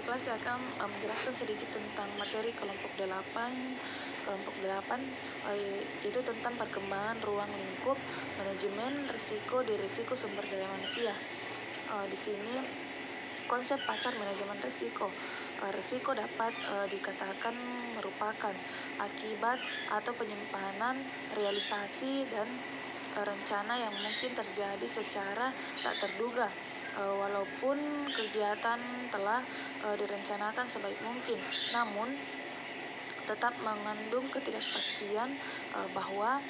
kelas saya akan menjelaskan sedikit tentang materi kelompok 8. Kelompok 8 itu tentang perkembangan ruang lingkup manajemen risiko di risiko sumber daya manusia. Di sini konsep pasar manajemen risiko. Risiko dapat dikatakan merupakan akibat atau penyimpanan, realisasi, dan rencana yang mungkin terjadi secara tak terduga, walaupun kegiatan telah direncanakan sebaik mungkin, namun tetap mengandung ketidakpastian bahwa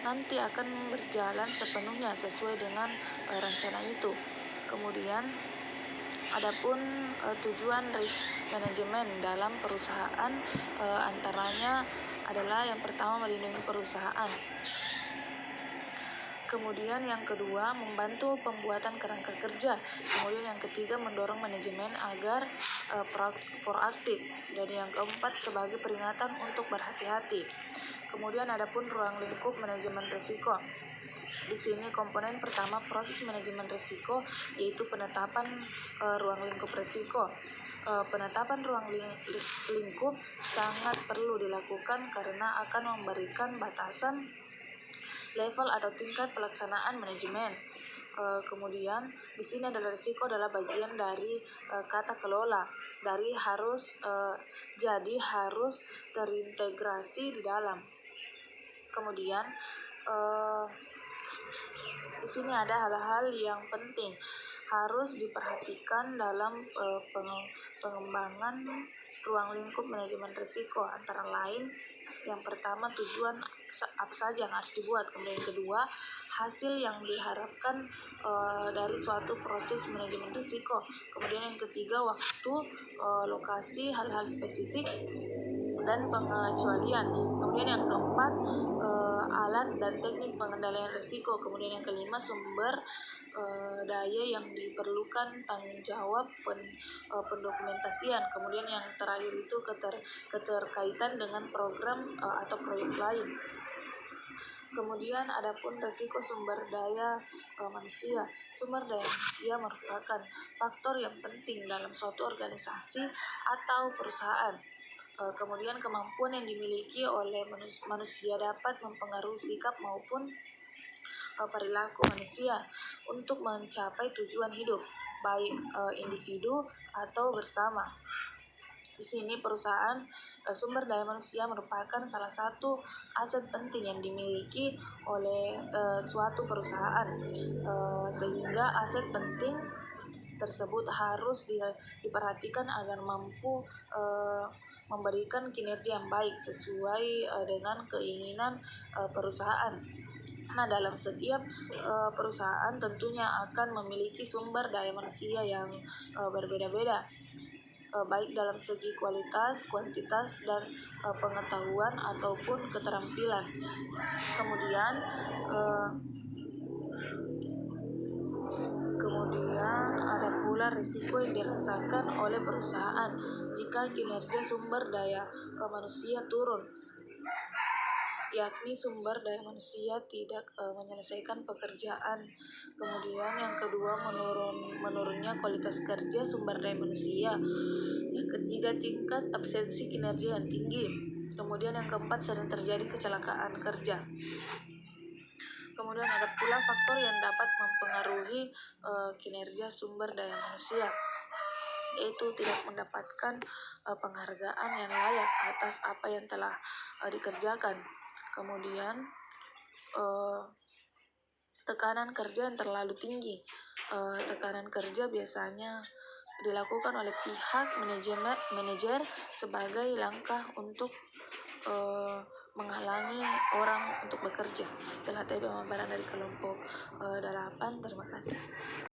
nanti akan berjalan sepenuhnya sesuai dengan rencana itu. Kemudian adapun tujuan risk manajemen dalam perusahaan antaranya adalah yang pertama melindungi perusahaan. Kemudian yang kedua, membantu pembuatan kerangka kerja. Kemudian yang ketiga, mendorong manajemen agar proaktif. Dan yang keempat, sebagai peringatan untuk berhati-hati. Kemudian adapun ruang lingkup manajemen risiko. Di sini komponen pertama proses manajemen risiko, yaitu penetapan ruang lingkup risiko. Penetapan ruang lingkup sangat perlu dilakukan karena akan memberikan batasan level atau tingkat pelaksanaan manajemen. Kemudian di sini adalah risiko adalah bagian dari kata kelola, dari harus jadi harus terintegrasi di dalam. Kemudian di sini ada hal-hal yang penting harus diperhatikan dalam pengembangan ruang lingkup manajemen risiko, antara lain yang pertama tujuan apa saja yang harus dibuat, kemudian yang kedua hasil yang diharapkan dari suatu proses manajemen risiko, kemudian yang ketiga waktu, lokasi, hal-hal spesifik dan pengecualian, kemudian yang keempat alat dan teknik pengendalian risiko, kemudian yang kelima sumber daya yang diperlukan, tanggung jawab pendokumentasian, kemudian yang terakhir itu keterkaitan dengan program atau proyek lain. Kemudian adapun risiko sumber daya manusia. Sumber daya manusia merupakan faktor yang penting dalam suatu organisasi atau perusahaan. Kemudian kemampuan yang dimiliki oleh manusia dapat mempengaruhi sikap maupun perilaku manusia untuk mencapai tujuan hidup, baik individu atau bersama. Di sini perusahaan sumber daya manusia merupakan salah satu aset penting yang dimiliki oleh suatu perusahaan, sehingga aset penting tersebut harus diperhatikan agar mampu memberikan kinerja yang baik sesuai dengan keinginan perusahaan. Nah, dalam setiap perusahaan tentunya akan memiliki sumber daya manusia yang berbeda-beda, baik dalam segi kualitas, kuantitas, dan pengetahuan ataupun keterampilan. Kemudian ada pula risiko yang dirasakan oleh perusahaan jika kinerja sumber daya manusia turun, yakni sumber daya manusia tidak menyelesaikan pekerjaan. Kemudian yang kedua menurunnya kualitas kerja sumber daya manusia. Yang ketiga tingkat absensi kinerja yang tinggi. Kemudian yang keempat sering terjadi kecelakaan kerja. Kemudian ada pula faktor yang dapat mempengaruhi kinerja sumber daya manusia, yaitu tidak mendapatkan penghargaan yang layak atas apa yang telah dikerjakan. Kemudian tekanan kerja yang terlalu tinggi. Tekanan kerja biasanya dilakukan oleh pihak manajer sebagai langkah untuk menghalangi orang untuk bekerja. Telah tiba pemaparan dari kelompok 8. Terima kasih.